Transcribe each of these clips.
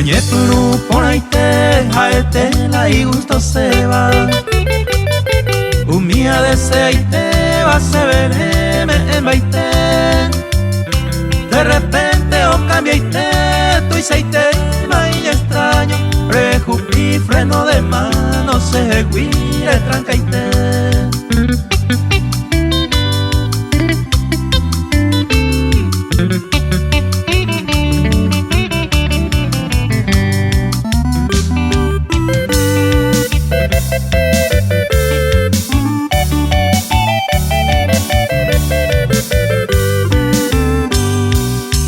Ñañepuru por ahí te jaete la y gusto se va. Un día desea y te va se vereme en baite. De repente o cambia y te tu y se tema y extraño. Prejupi freno de mano se guire tranca y te.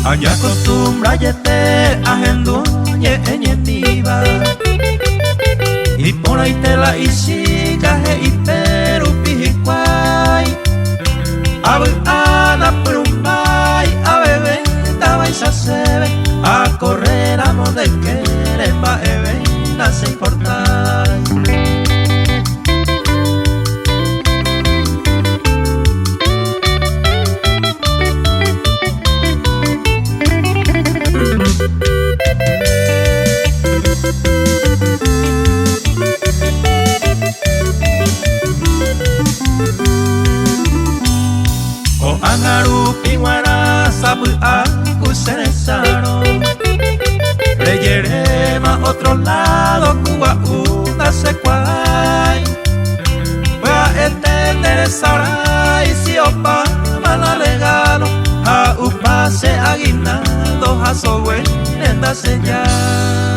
Allá acostumbra yete agendoñe eñetiva y por ahí te la isiga y peru pijicuay abu ana perumbay a bebé taba y se a correr amor de querer va evena se importar. O angaru piwara sabu aku seresaro Reyerema otro lado cuba una secuay voy a entender sarai si opa mala regalo a upase aguinaldo a sowe en la señal.